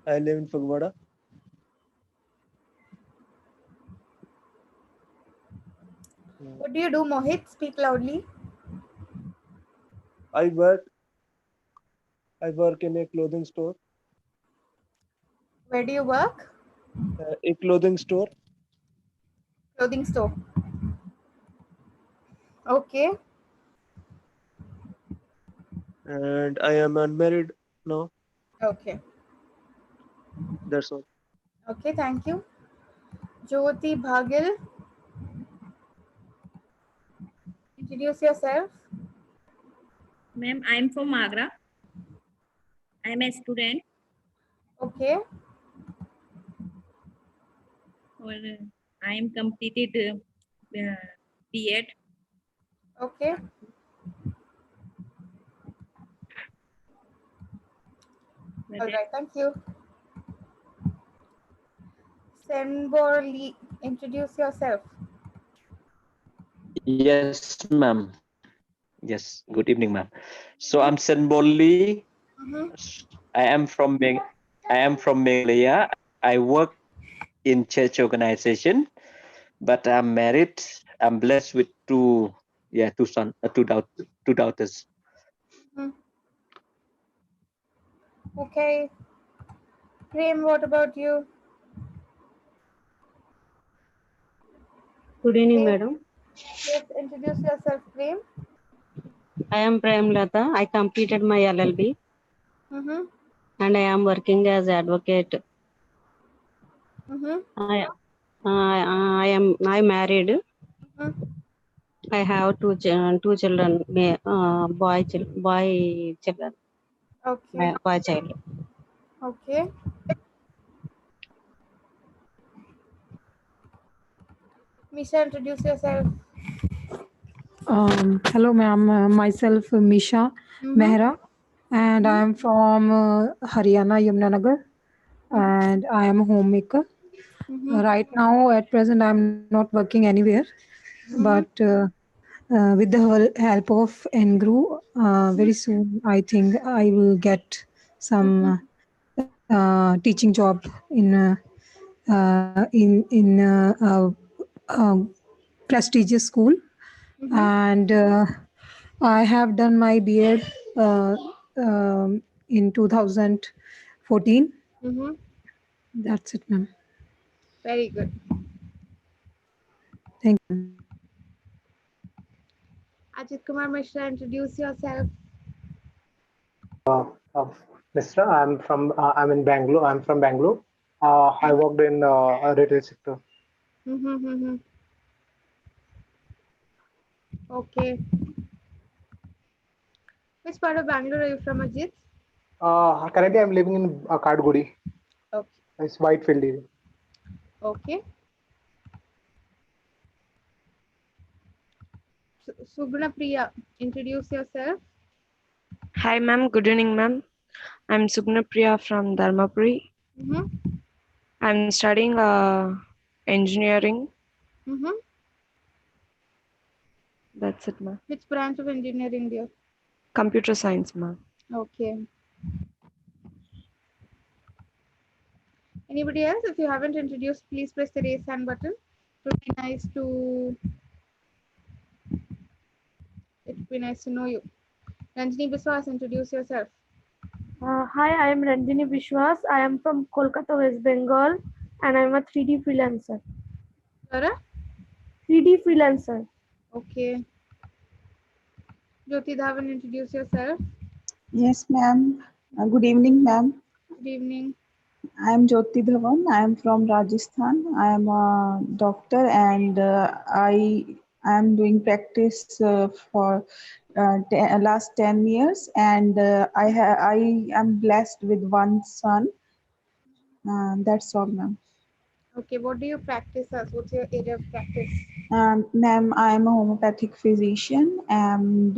I live in Fagwada. What do you do, Mohit? Speak loudly. I work. I work in a clothing store. Where do you work? A clothing store. Clothing store. Okay. And I am unmarried now. Okay. That's all. Okay, thank you. Jyoti Bhagil, introduce yourself. Ma'am, I'm from Agra. I'm a student. Okay. Or I am completed B.Ed. Okay. All right, thank you. Senborli, introduce yourself. Yes, ma'am. Yes, good evening, ma'am. So I'm Senbolli. I am from Meghalaya. I work in church organization, but I'm married. I'm blessed with two daughters. Okay. Prem, what about you? Good evening, Prem? madam. Yes, introduce yourself, Prem. I am Prem Lata. I completed my LLB Mm-hmm. and I am working as advocate. Mm-hmm. I married. Mm-hmm. I have two children, boy children, Okay. boy child. Okay. Misha, introduce yourself. Hello, ma'am. Myself, Misha Mehra, and I am from Haryana, Yamunanagar, and I am a homemaker. Right now, at present, I am not working anywhere, but with the help of Enguru, very soon, I think I will get some teaching job in uh, prestigious school, and I have done my B.Ed in 2014. Mm-hmm. That's it, ma'am. Very good. Thank you. Ajit Kumar Mishra, introduce yourself. Mr. I'm in Bangalore. I'm from Bangalore. I worked in a retail sector. Mm-hmm. Okay. Which part of Bangalore are you from, Ajit? Currently, I'm living in Kadgudi. Okay. It's Whitefield area. Okay. Suguna Priya, introduce yourself. Hi, ma'am. Good evening, ma'am. I'm Sugna Priya from Dharmapuri. Mm-hmm. I'm studying engineering. Mm-hmm. That's it, ma'am. Which branch of engineering, dear? Computer science, ma'am. Okay. Anybody else? If you haven't introduced, please press the raise hand button. It would be nice to know you. Ranjini Biswas, introduce yourself. Hi, I am Ranjini Vishwas. I am from Kolkata, West Bengal, and I am a 3D freelancer. Laura? 3D freelancer. Okay. Jyoti Dhawan, introduce yourself. Yes, ma'am. Good evening, ma'am. Good evening. I am Jyoti Dhawan. I am from Rajasthan. I am a doctor, and I am doing practice for last 10 years, and I am blessed with one son. That's all, ma'am. Okay, what do you practice as? What's your area of practice? Ma'am, I am a homeopathic physician, and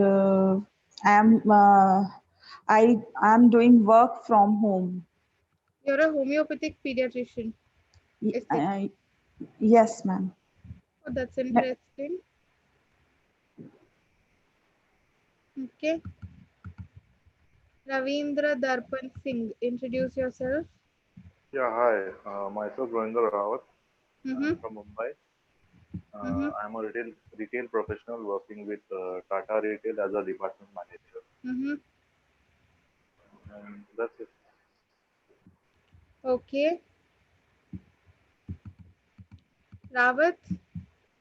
I am doing work from home. You're a homeopathic pediatrician. Yes, ma'am. Oh, that's interesting. Okay. Ravindra Darpan Singh, introduce yourself. Yeah, hi. Myself Rohindra Rawat. Mm-hmm. I'm from Mumbai. Mm-hmm. I'm a retail professional working with Tata Retail as a department manager. Mm-hmm. And that's it. Okay. Rawat.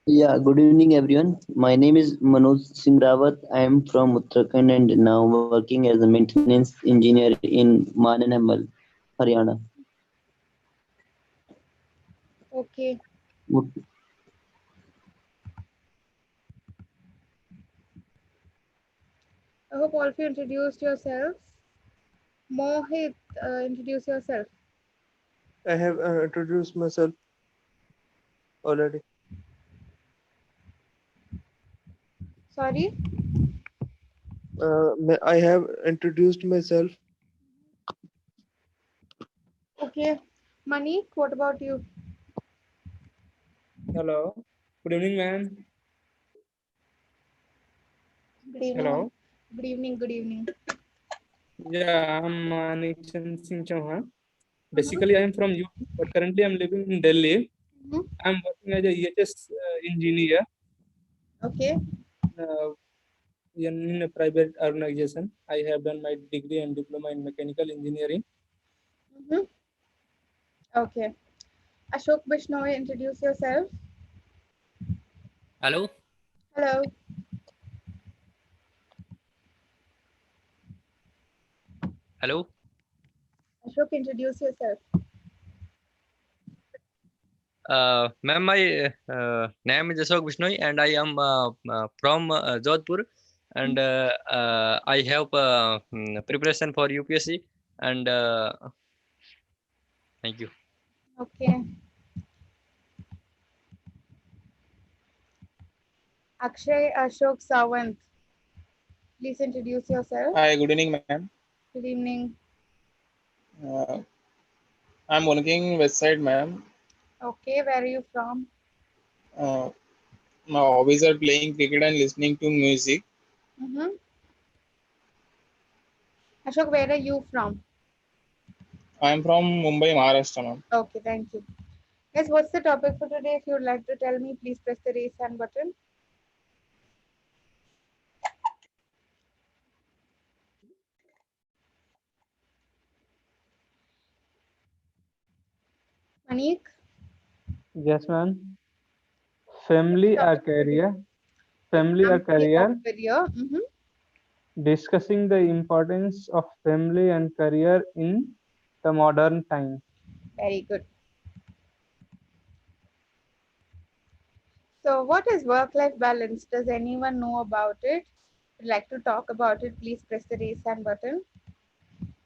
Yeah, good evening, everyone. My name is Manoj Singh Rawat. I am from Uttarakhand and now working as a maintenance engineer in Mananamal, Haryana. Okay. I hope all of you introduced yourselves. Mohit, introduce yourself. I have introduced myself already. Sorry. I have introduced myself. Okay. Manik, what about you? Hello. Good evening, ma'am. Good evening. Hello. Good evening. Good evening. Yeah, I'm Manik Singh Chauhan. Basically, I am from UP, but currently I'm living in Delhi. I'm working as a EHS engineer Okay. in a private organization. I have done my degree and diploma in mechanical engineering. Mm-hmm. Okay. Ashok Bishnoi, introduce yourself. Hello. Hello. Hello. Ashok, introduce yourself. Ma'am, my name is Ashok Bishnoi and I am from Jodhpur and I have preparation for UPSC and thank you. Okay. Akshay Ashok Sawant, please introduce yourself. Hi, good evening, ma'am. Good evening. I'm working West Side, ma'am. Okay, where are you from? My hobbies are playing cricket and listening to music. Mm-hmm. Ashok, where are you from? I'm from Mumbai, Maharashtra, ma'am. Okay, thank you. Guys, what's the topic for today? If you would like to tell me, please press the raise hand button. Manik? Yes, ma'am. Family or career. Family or career. Mm-hmm. Discussing the importance of family and career in the modern time. Very good. So, what is work-life balance? Does anyone know about it? Would like to talk about it? Please press the raise hand button.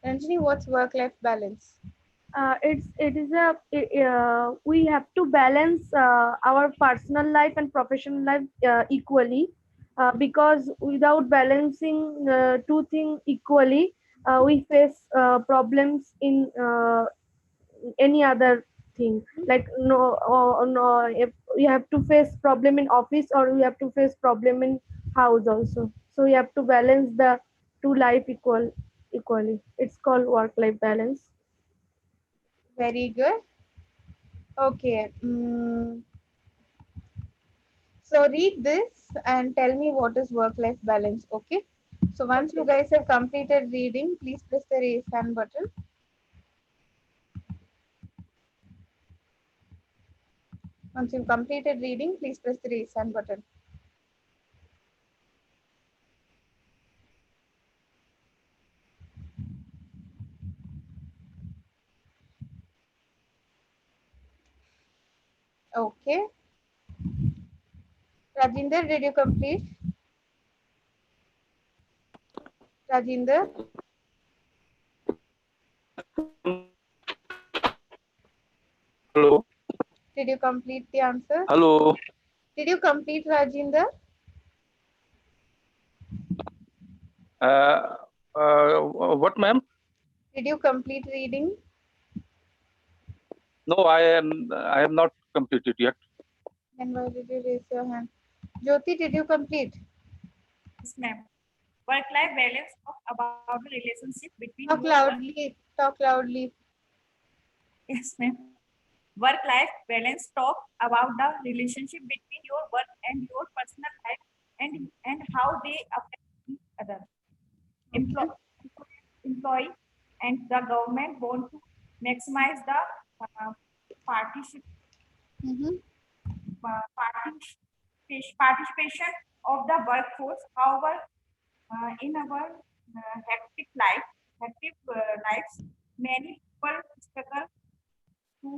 Ranjini, what's work-life balance? We have to balance our personal life and professional life equally, because without balancing two things equally, we face problems in any other thing. Like no, if we have to face problem in office or we have to face problem in house also, so we have to balance the two life equally. It's called work life balance. Very good. Okay. So read this and tell me what is work-life balance. Okay. So once you guys have completed reading, please press the raise hand button. Once you've completed reading, please press the raise hand button. Okay. Rajinder, did you complete? Rajinder? Hello. Did you complete the answer? Hello. Did you complete, Rajinder? What, ma'am? Did you complete reading? No, I have not completed yet. Then why did you raise your hand? Jyoti, did you complete? Yes, ma'am. Work-life balance of about the relationship between Talk loudly. Talk loudly. Yes, ma'am. Work-life balance talk about the relationship between your work and your personal life and how they affect each other. Employee and the government want to maximize the particip- participation of the workforce. However, in our hectic lives, many people struggle to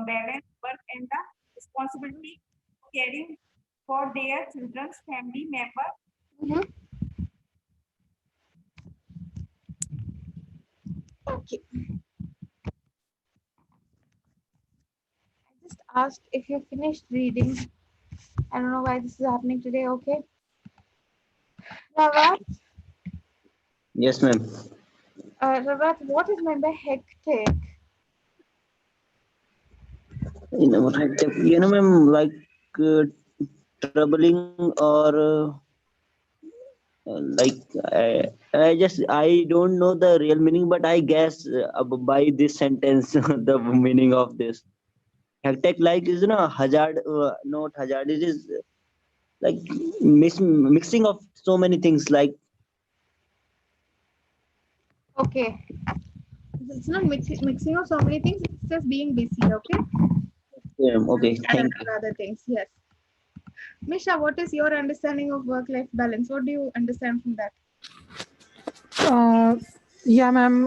balance work and the responsibility of caring for their children's family member. Okay. I just asked if you finished reading. I don't know why this is happening today. Okay. Ravat, Yes, ma'am. Ravat, what is meant by hectic? Ma'am, like troubling or like I don't know the real meaning, but I guess by this sentence the meaning of this hectic like is hazard, not hazard. It is like mixing of so many things like. Okay. It's not mixing of so many things. It's just being busy. Okay. Yeah, okay, thank you. Other things. Yes. Misha, what is your understanding of work-life balance? What do you understand from that? Yeah, ma'am.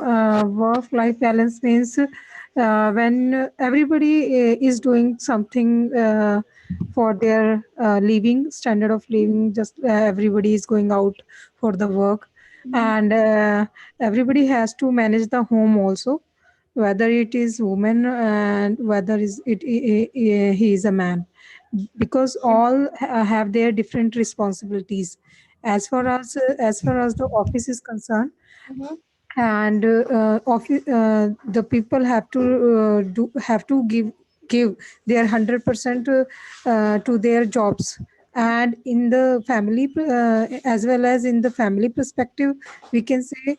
Work-life balance means when everybody is doing something for their living, standard of living, just everybody is going out for the work, and everybody has to manage the home also, whether it is woman and whether he is a man, because all have their different responsibilities. As far as the office is concerned, and the people have to give their 100% to their jobs. And in the family, as well as in the family perspective, we can say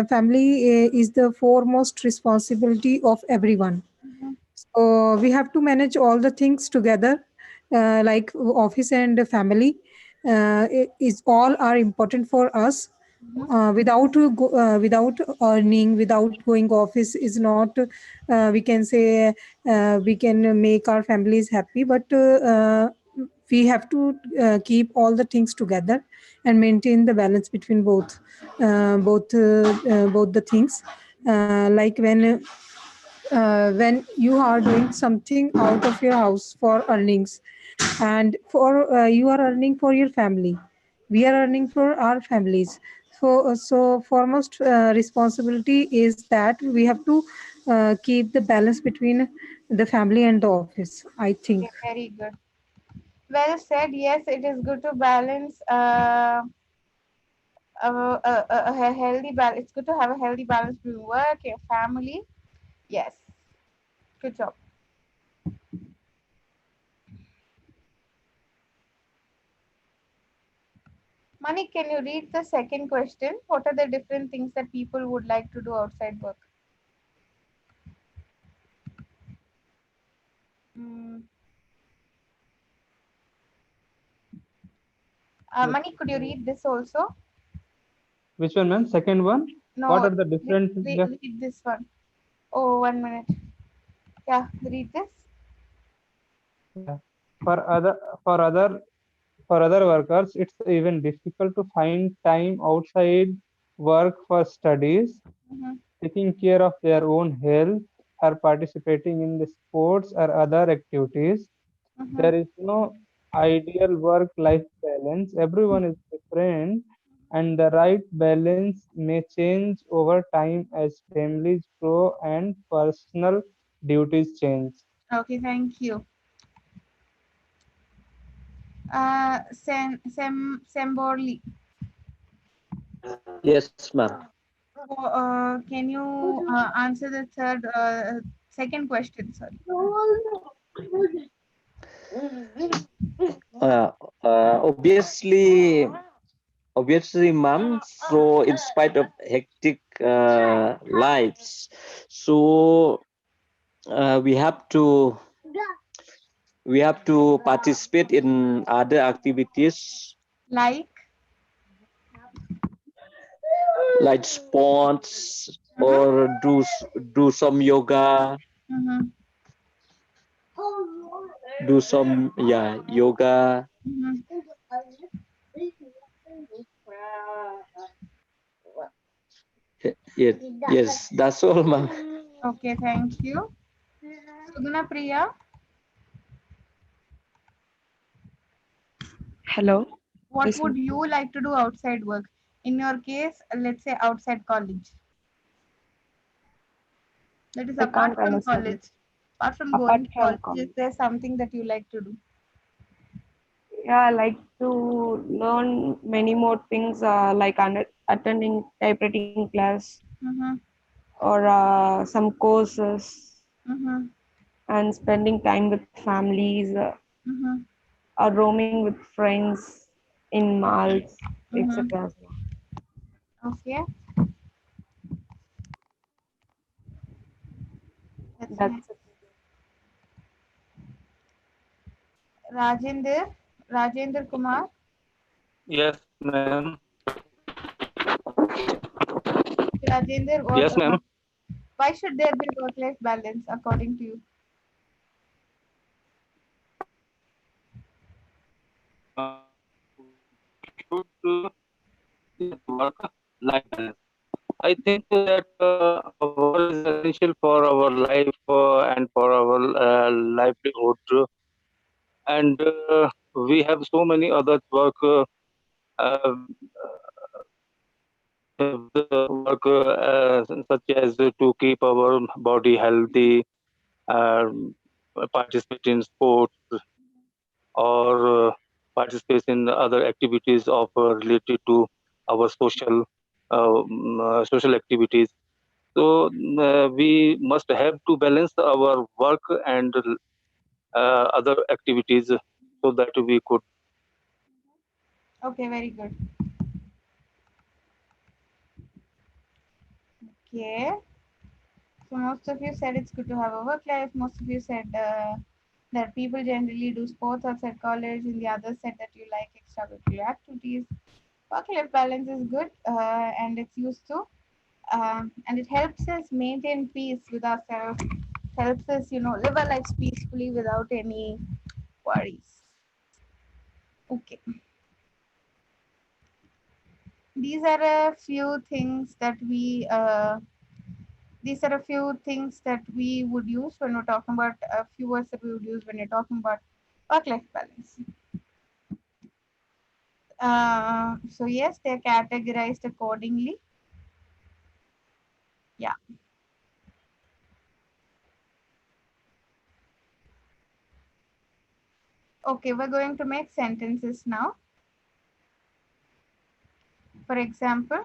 family is the foremost responsibility of everyone. So we have to manage all the things together, like office and family. Is all are important for us. Without earning, without going office is not. We can say we can make our families happy, but we have to keep all the things together and maintain the balance between both the things. Like when you are doing something out of your house for earnings, and for you are earning for your family, we are earning for our families. So foremost responsibility is that we have to keep the balance between the family and the office, I think. Okay, very good. Well said. Yes, it is good to balance a healthy balance. It's good to have a healthy balance between work and family. Yes, good job. Manik, can you read the second question? What are the different things that people would like to do outside work? Manik, could you read this also? Which one, ma'am? Second one? What No, are the different read this one. Oh, 1 minute. Yeah, read this. Yeah. For other for other for other workers, it's even difficult to find time outside work for studies, taking care of their own health, or participating in the sports or other activities. There is no ideal work-life balance. Everyone is different, and the right balance may change over time as families grow and personal duties change. Okay, thank you. Semborli. Yes, ma'am. Can you answer the second question? Sorry. Uh, obviously, ma'am. So, in spite of hectic lives, so we have to participate in other activities Like sports or do some yoga, do some yoga. Yes, that's all, ma'am. Okay, thank you. Suguna Priya, Hello. what Yes, would you like to do outside work? In your case, let's say outside college. That is I apart can't from understand. college. Apart from Apart going to from college, is college. there something that you like to do? Yeah, I like to learn many more things like attending typewriting class or some courses and spending time with families or roaming with friends in malls, etc. Okay. That's That's nice. Rajendra Kumar. Yes, ma'am. Rajendra, Yes, ma'am. why should there be work-life balance according to you? Should work-life balance. I think that work is essential for our life and for our livelihood, and we have so many other work. Work such as to keep our body healthy, participate in sports, or participate in other activities of related to our social activities. So we must have to balance our work and other activities so that we could. Okay, very good. Okay. So most of you said it's good to have a work life. Most of you said that people generally do sports outside college, and the others said that you like extracurricular activities. Work-life balance is good, and it's used to, and it helps us maintain peace with ourselves. Helps us, live our lives peacefully without any worries. Okay. These are a few things that we would use when we're talking about a few words that we would use when you're talking about work-life balance. So yes, they're categorized accordingly. Yeah. Okay, we're going to make sentences now. For example,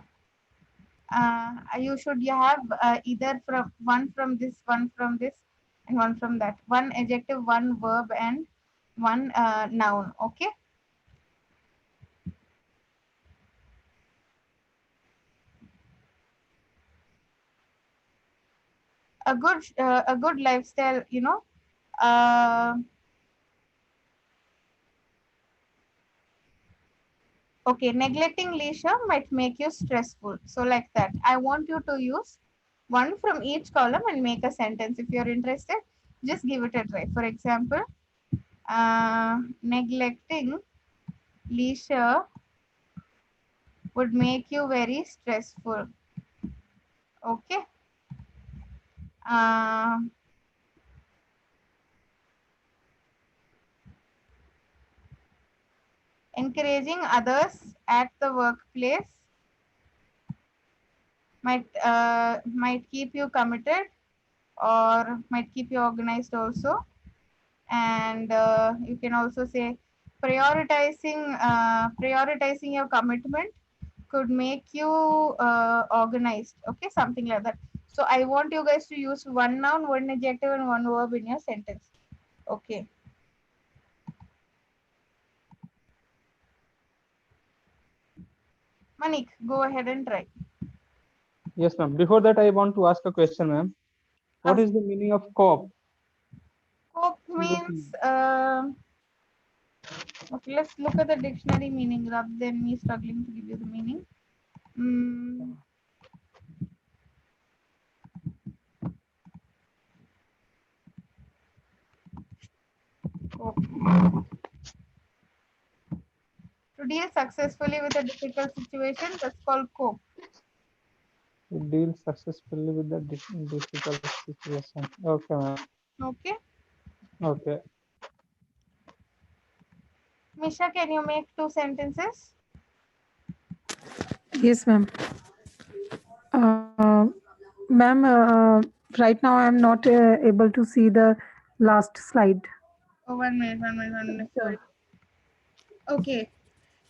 you have either one from this, and one from that. One adjective, one verb, and one noun. Okay. A good lifestyle, okay, neglecting leisure might make you stressful. So like that, I want you to use one from each column and make a sentence. If you're interested, just give it a try. For example, neglecting leisure would make you very stressful. Okay. Encouraging others at the workplace might keep you committed or might keep you organized also. And you can also say prioritizing your commitment could make you organized. Okay, something like that. So I want you guys to use one noun, one adjective, and one verb in your sentence. Okay. Manik, go ahead and try. Yes, ma'am. Before that, I want to ask a question, ma'am. What is the meaning of cope? Cope means, okay, let's look at the dictionary meaning rather than me struggling to give you the meaning. Cope. To deal successfully with a difficult situation, that's called cope. To deal successfully with the difficult situation. Okay, ma'am. Okay. Okay. Misha, can you make 2 sentences? Yes, ma'am. Ma'am, right now I am not able to see the last slide. Oh, 1 minute, 1 minute, 1 minute. Sorry. Okay.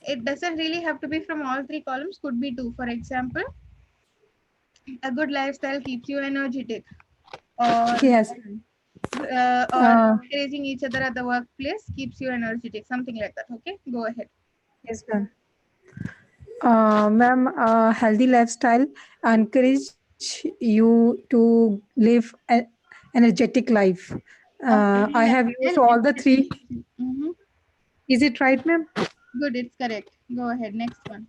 It doesn't really have to be from all 3 columns. Could be 2. For example, a good lifestyle keeps you energetic, or Yes. or encouraging each other at the workplace keeps you energetic. Something like that. Okay. Go ahead. Yes, ma'am. Ma'am, healthy lifestyle encourage you to live an energetic life. Healthy I have used lifestyle all the 3. encourages you. Is it right, ma'am? Good. It's correct. Go ahead. Next one.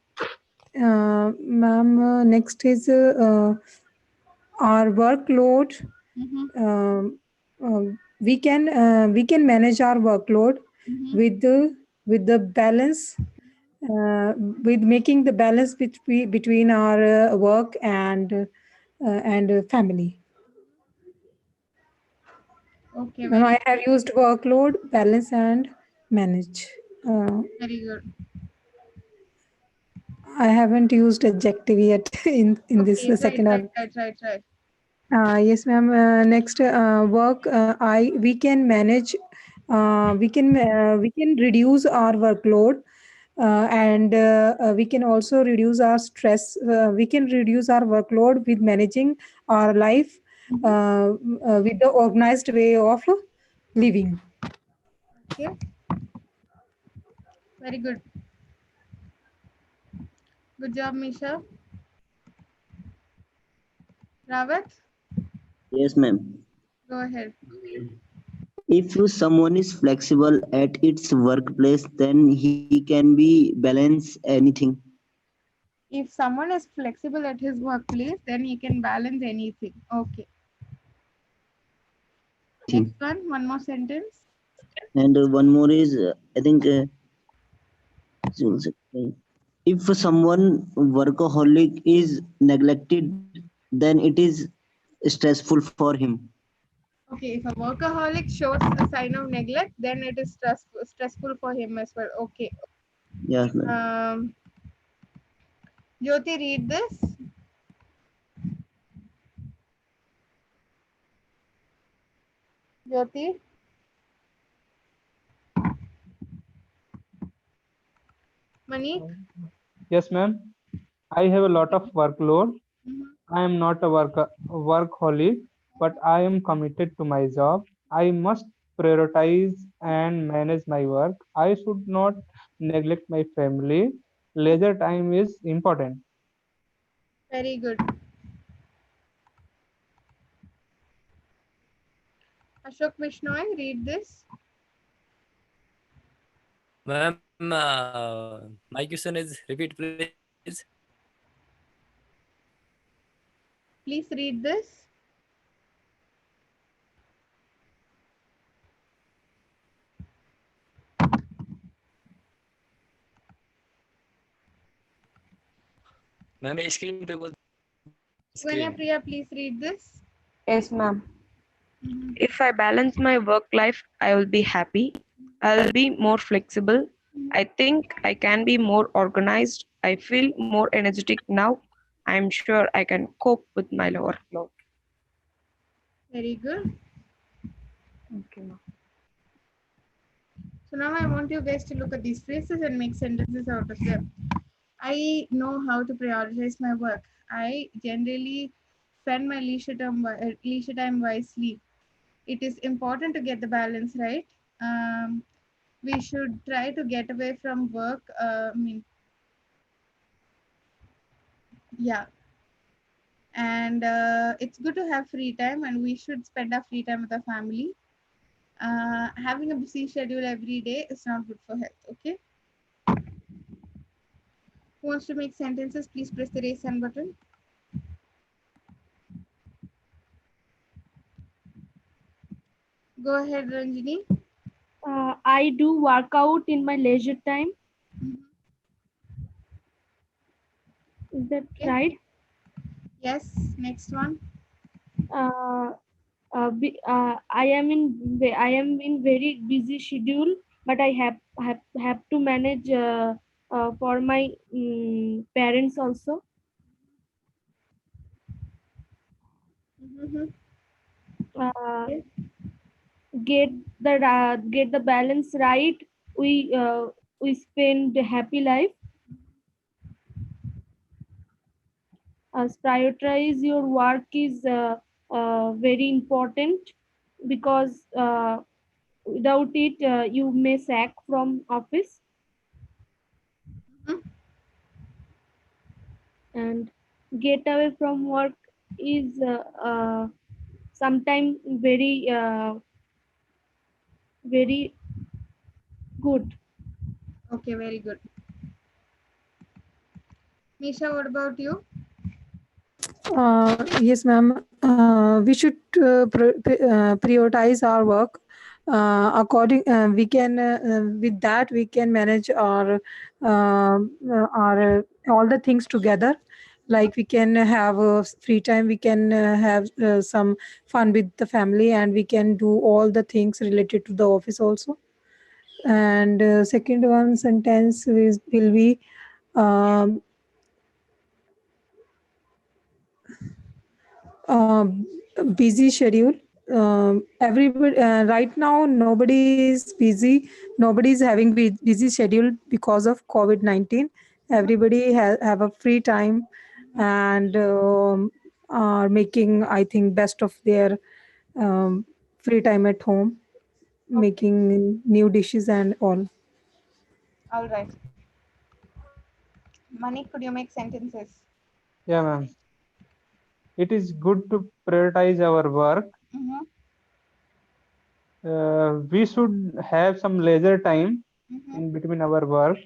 Ma'am, next is our workload. We can manage our workload with the balance, with making the balance between our work and family. Okay. Ma'am, Very I have used workload, balance, and manage. very good. I haven't used adjective yet in this Okay. second one. Right. Yes, ma'am. Next, work. We can manage. We can reduce our workload, and we can also reduce our stress. We can reduce our workload with managing our life with the organized way of living. Okay. Very good. Good job, Misha. Rawat, Yes, ma'am. go ahead. If someone is flexible at its workplace, then he can be balance anything. If someone is flexible at his workplace, then he can balance anything. Okay. Next one more sentence. And one more is, I think, if someone workaholic is neglected, then it is stressful for him. Okay, if a workaholic shows a sign of neglect, then it is stressful for him as well. Okay. Yes, ma'am. Jyoti, read this. Jyoti. Manik. Yes, ma'am. I have a lot of workload. I am not a workaholic, but I am committed to my job. I must prioritize and manage my work. I should not neglect my family. Leisure time is important. Very good. Ashok Bishnoi, read this. Ma'am, my question is repeat, please. Please read this. Ma'am, screen पे बोल Svanya Priya, please read this. Yes, ma'am. If I balance my work life, I will be happy. I'll be more flexible. I think I can be more organized. I feel more energetic now. I'm sure I can cope with my workload. Very good. Okay, ma'am. So now I want you guys to look at these phrases and make sentences out of them. I know how to prioritize my work. I generally spend my leisure time wisely. It is important to get the balance right. We should try to get away from work. Yeah. and it's good to have free time, and we should spend our free time with our family. Having a busy schedule every day is not good for health. Okay, who wants to make sentences? Please press the raise hand button. Go ahead, Ranjini. I do workout in my leisure time. Is that right? Yes. Next one. I am in very busy schedule, but I have to manage for my parents also. Uh, get the balance right. We spend a happy life. Prioritize your work is very important, because without it you may sack from office. And get away from work is sometimes very good. Okay, very good. Misha, what about you? Yes, ma'am. We should prioritize our work. We can with that we can manage all the things together. Like we can have free time, we can have some fun with the family, and we can do all the things related to the office also. And second one sentence will be. Um, Busy schedule. Everybody right now, nobody is busy. Nobody is having busy schedule because of COVID-19. Everybody have a free time, and are making, I think, best of their free time at home, making new dishes and all. All right. Mani, could you make sentences? Yeah, ma'am. It is good to prioritize our work. We should have some leisure time in between our work.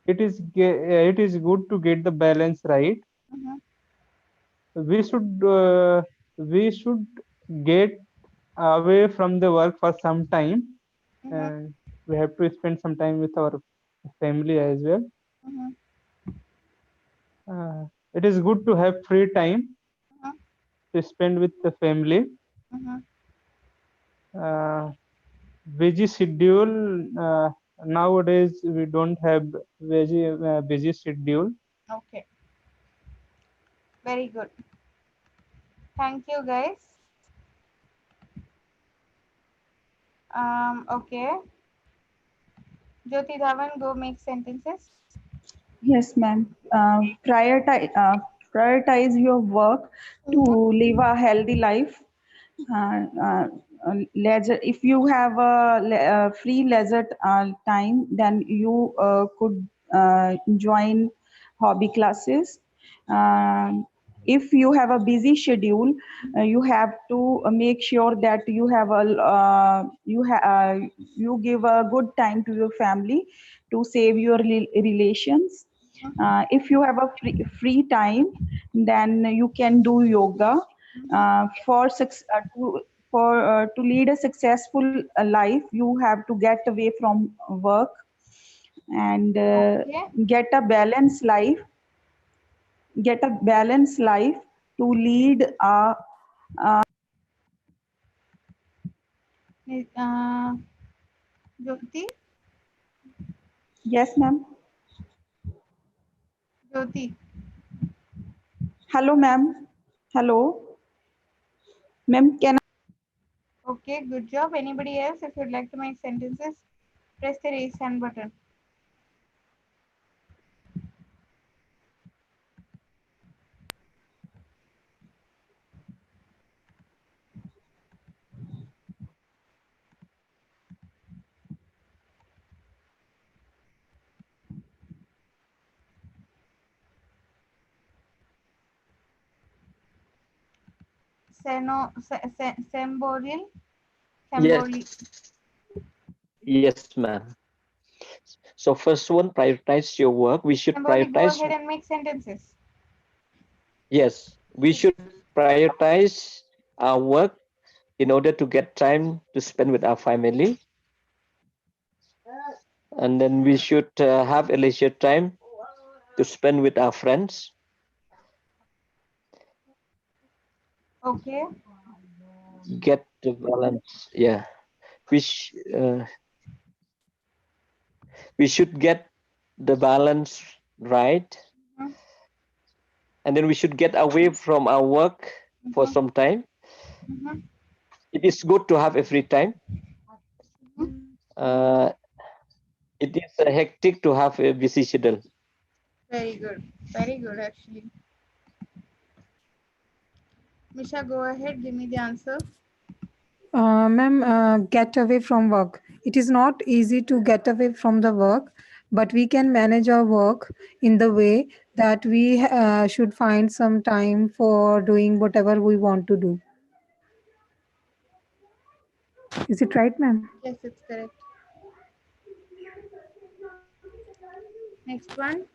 It is good to get the balance right. We should get away from the work for some time, and we have to spend some time with our family as well. It is good to have free time to spend with the family. Busy schedule, nowadays we don't have busy schedule. Okay. Very good. Thank you, guys. Okay. Jyoti Dhawan, go make sentences. Yes, ma'am. Prioritize your work to live a healthy life. Uh, uh, Leisure. If you have a free leisure time, then you could join hobby classes. If you have a busy schedule, you have to make sure that you give a good time to your family to save your relations. If you have a free time, then you can do yoga. To lead a successful life, you have to get away from work and get a balanced life. Get a balanced life to lead a. Jyoti? Yes, ma'am. Jyoti. Hello, ma'am. Hello. Ma'am, can Okay, good job. Anybody else? If you'd like to make sentences, press the raise hand button. Semborial? Yes. Yes, ma'am. So first one, prioritize your work. We should Semboli, go prioritize. ahead and make sentences. Yes, we should prioritize our work in order to get time to spend with our family. And then we should have a leisure time to spend with our friends. Okay. Get the balance. Yeah. We should get the balance right. And then we should get away from our work for some time. It is good to have a free time. It is hectic to have a busy schedule. Very good. Very good, actually. Misha, go ahead. Give me the answer. Ma'am, get away from work. It is not easy to get away from the work, but we can manage our work in the way that we should find some time for doing whatever we want to do. Is it right, ma'am? Yes, it's correct. Next one.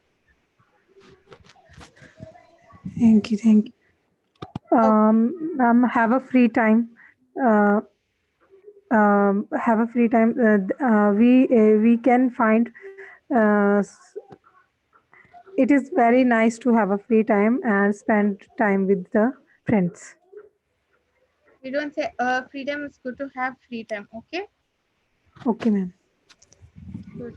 Thank you. Thank you. Ma'am, have a free time. Uh, have a free time. We can find. It is very nice to have a free time and spend time with the friends. We don't say freedom. It's good to have free time. Okay. Okay, ma'am. Good.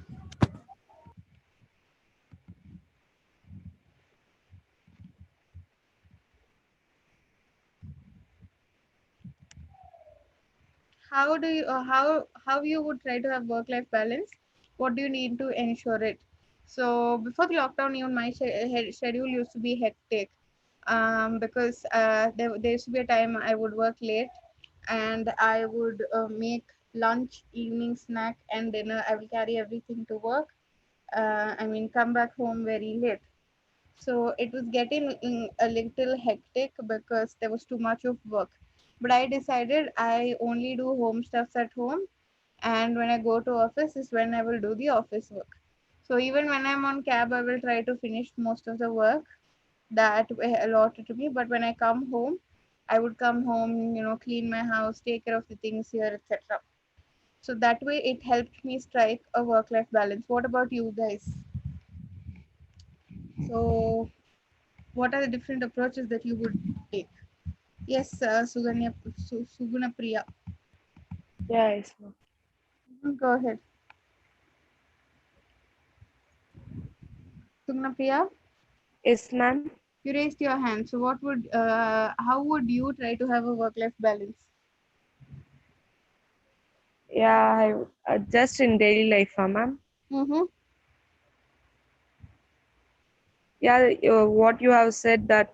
How do you how you would try to have work life balance? What do you need to ensure it? So before the lockdown, even my schedule used to be hectic, because there used to be a time I would work late, and I would make lunch, evening snack, and dinner. I will carry everything to work. I mean, come back home very late. So it was getting a little hectic because there was too much of work. But I decided I only do home stuffs at home, and when I go to office is when I will do the office work. So even when I'm on cab, I will try to finish most of the work that were allotted to me. But when I come home, I would come home, clean my house, take care of the things here, etc. So that way it helped me strike a work-life balance. What about you guys? So what are the different approaches that you would take? Yes, Suguna Priya. Yes. Go ahead. Suguna Priya? Yes, ma'am. You raised your hand. So how would you try to have a work-life balance? Yeah, just in daily life, ma'am. Mm-hmm. Yeah, what you have said that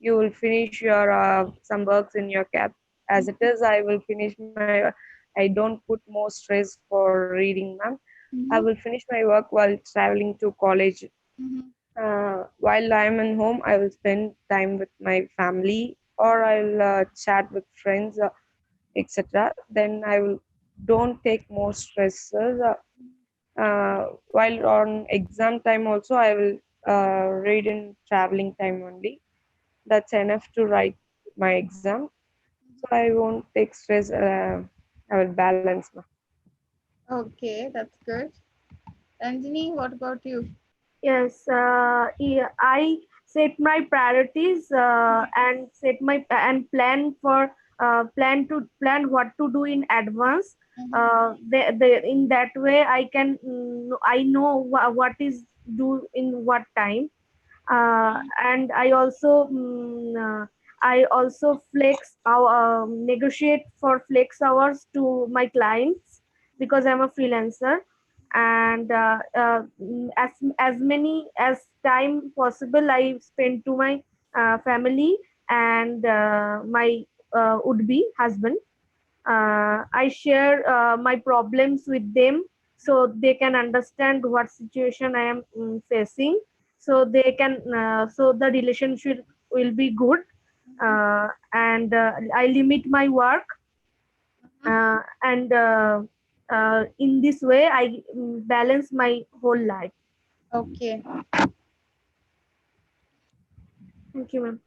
you will finish your some works in your cab. As it is, I will finish my. I don't put more stress for reading, ma'am. I will finish my work while traveling to college. While I'm in home, I will spend time with my family, or I'll chat with friends, etc. Then I will don't take more stresses. While on exam time also, I will read in traveling time only. That's enough to write my exam. So I won't take stress. I will balance. Okay, that's good. Ranjini, what about you? Yes, yeah, I set my priorities and set my and plan what to do in advance. In that way, I know what is do in what time, and I also negotiate for flex hours to my clients because I'm a freelancer, and as many as time possible I spend to my family and my would be husband. I share my problems with them so they can understand what situation I am facing, so they can so the relationship will be good. and I limit my work, and in this way I balance my whole life. Okay. Thank you, ma'am.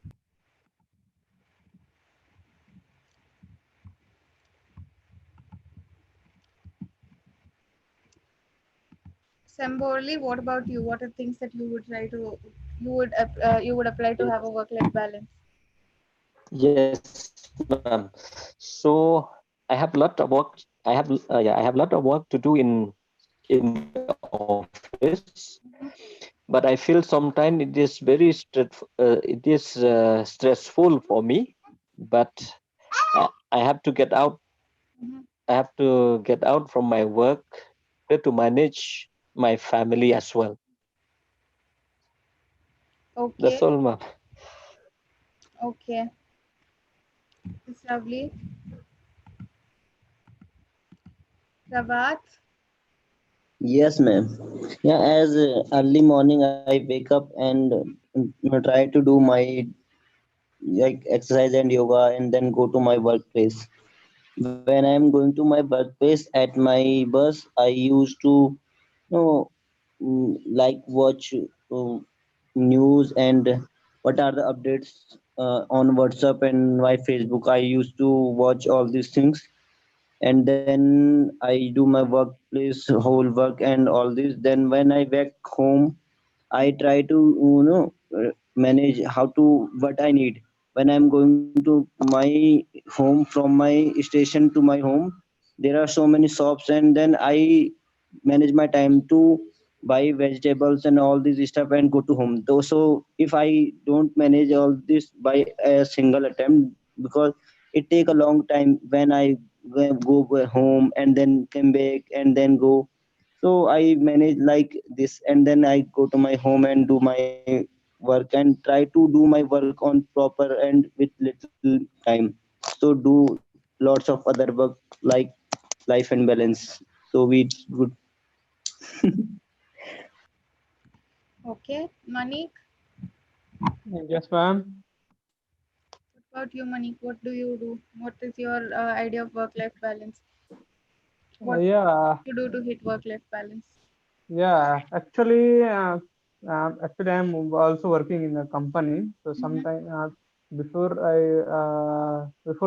Samborli, what about you? What are things that you would try to you would apply to have a work-life balance? Yes, ma'am. So I have lot of work. I have lot of work to do in the office, but I feel sometimes it is very it is stressful for me. But I have to get out. I have to get out from my work to manage my family as well. Okay. That's all, ma'am. Okay. It's lovely. Rabat. Yes, ma'am. Yeah, as early morning I wake up and try to do my like exercise and yoga and then go to my workplace. When I'm going to my workplace at my bus, I used to like watch news and what are the updates on WhatsApp and my Facebook. I used to watch all these things, and then I do my workplace whole work and all this. Then when I back home, I try to manage how to what I need when I'm going to my home from my station to my home. There are so many shops, and then I manage my time to buy vegetables and all this stuff and go to home. Though, so if I don't manage all this by a single attempt, because it take a long time when I go home and then come back and then go, so I manage like this, and then I go to my home and do my work and try to do my work on proper and with little time. So do lots of other work like life and balance. So we would. Okay. Manik, Yes, ma'am. what about you, Manik? What do you do? What is your idea of work-life balance? What Yeah, you do to hit work-life balance? yeah. Actually, I'm also working in a company. So sometime before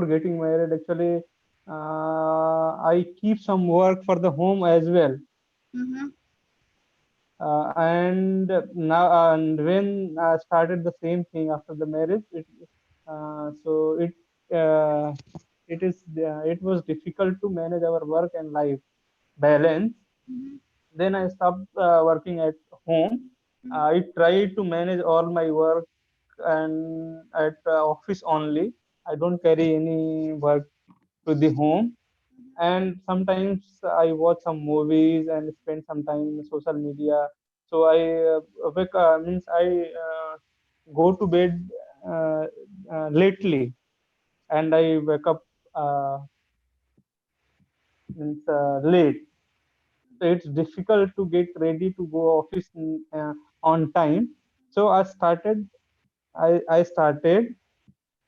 getting married, actually, I keep some work for the home as well. Mm-hmm. And now and when I started the same thing after the marriage, so uh, it was difficult to manage our work and life balance. Mm-hmm. Then I stopped working at home. I tried to manage all my work and at office only. I don't carry any work to the home. And sometimes I watch some movies and spend some time in social media. So I means I go to bed lately, and I wake up uh, means late. So it's difficult to get ready to go office on time. So I started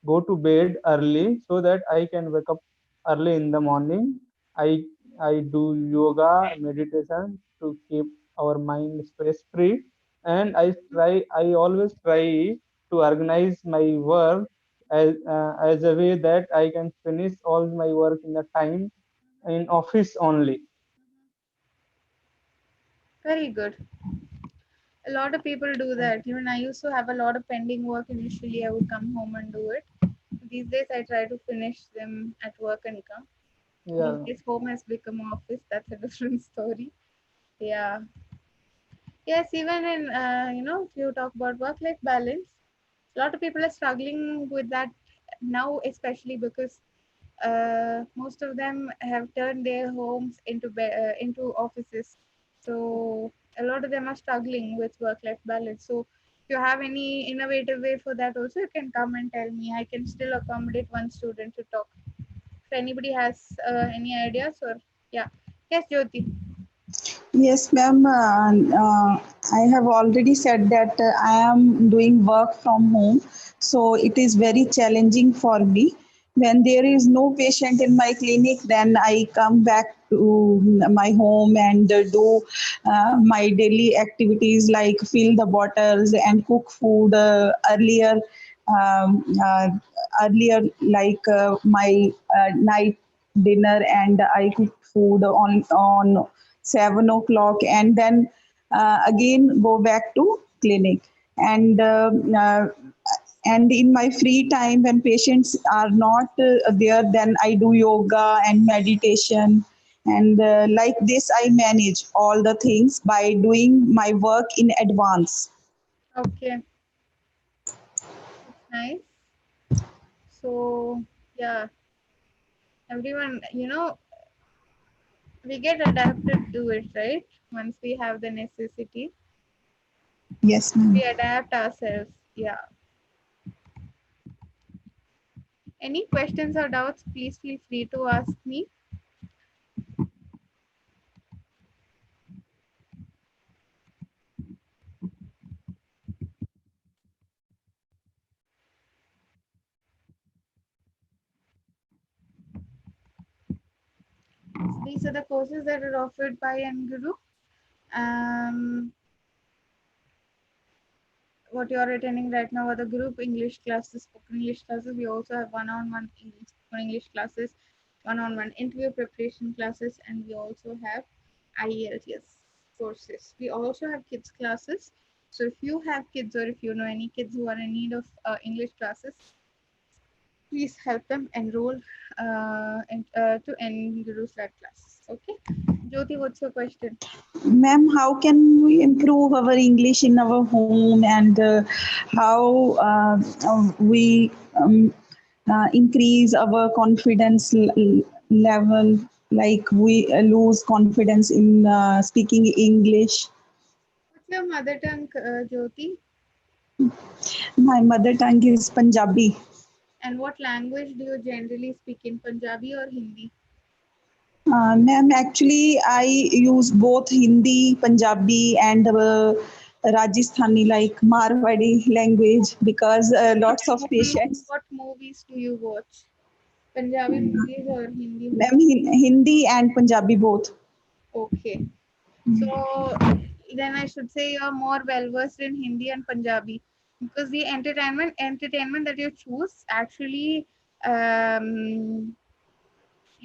go to bed early so that I can wake up early in the morning. I I do yoga, meditation to keep our mind stress free, and I always try to organize my work as a way that I can finish all my work in the time in office only. Very good. A lot of people do that. Even I used to have a lot of pending work. Initially, I would come home and do it. These days, I try to finish them at work and come. These Yeah. days, home has become office. That's a different story. Yeah. Yes, even in if you talk about work-life balance, a lot of people are struggling with that now, especially because most of them have turned their homes into offices. So a lot of them are struggling with work-life balance. So if you have any innovative way for that, also you can come and tell me. I can still accommodate one student to talk. If anybody has any ideas, or yeah, yes, Jyoti. Yes, ma'am. I have already said that I am doing work from home, so it is very challenging for me. When there is no patient in my clinic, then I come back to my home and do my daily activities like fill the bottles and cook food. Um, uh, Earlier, like my night dinner, and I cook food on 7 o'clock, and then again go back to clinic. And uh, uh, and in my free time when patients are not there, then I do yoga and meditation, and like this I manage all the things by doing my work in advance. Okay, nice. So yeah, everyone, we get adapted to it, right? Once we have the necessity, Yes, ma'am. we adapt ourselves. Yeah. Any questions or doubts, please feel free to ask me. These are the courses that are offered by Enguru. What you are attending right now are the group English classes, spoken English classes. We also have one-on-one spoken English classes, one-on-one interview preparation classes, and we also have IELTS courses. We also have kids classes. So if you have kids or if you know any kids who are in need of English classes, please help them enroll to Enguru's classes. Okay. Jyoti, what's your question? Ma'am, how can we improve our English in our home, and how we increase our confidence level, like we lose confidence in speaking English? What's your mother tongue, Jyoti? My mother tongue is Punjabi. And what language do you generally speak in, Punjabi or Hindi? Ma'am, actually, I use both Hindi, Punjabi, and Rajasthani, like Marwadi language, because lots of patients. What movies do you watch? Punjabi movies or Hindi Ma'am, movies? Hindi and Punjabi both. Okay. So then I should say you're more well versed in Hindi and Punjabi, because the entertainment that you choose actually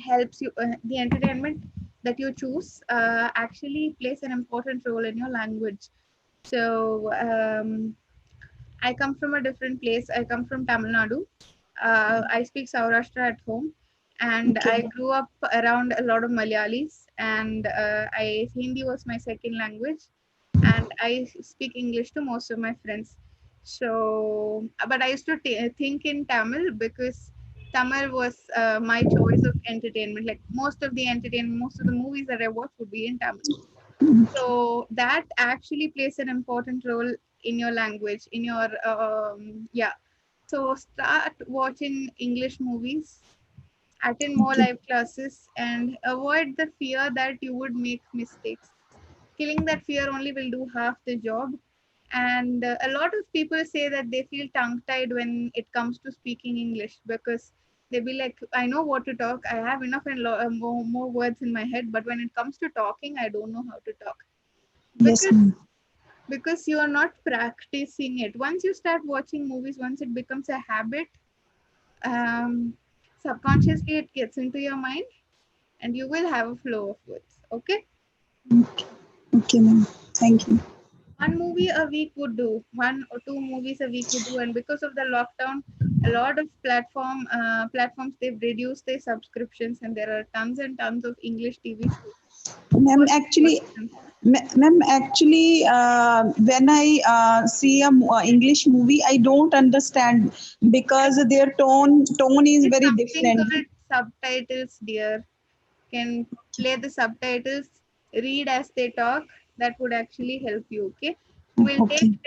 helps you. The entertainment that you choose actually plays an important role in your language. So I come from a different place. I come from Tamil Nadu. I speak Saurashtra at home, and I Okay. grew up around a lot of Malayalis, and Hindi was my second language, and I speak English to most of my friends. So, but I used to think in Tamil because Tamil was my choice of entertainment. Like most of the entertainment, most of the movies that I watch would be in Tamil. So that actually plays an important role in your language, in your yeah. So start watching English movies, attend more Okay. live classes, and avoid the fear that you would make mistakes. Killing that fear only will do half the job. And a lot of people say that they feel tongue tied when it comes to speaking English, because they be like, I know what to talk, I have enough and more words in my head, but when it comes to talking, I don't know how to talk. Yes, because ma'am. because you are not practicing it. Once you start watching movies, once it becomes a habit, um, subconsciously it gets into your mind, and you will have a flow of words. Okay. Okay, ma'am. Thank you. One movie a week would do, 1 or 2 movies a week would do. And because of the lockdown, a lot of platforms, they've reduced their subscriptions, and there are tons and tons of English TV shows. Ma'am, actually, ma'am, actually, when I see a English movie, I don't understand because their tone is It's very something different. called subtitles, dear. Can play the subtitles, read as they talk. That would actually help you. Okay. We'll take Okay.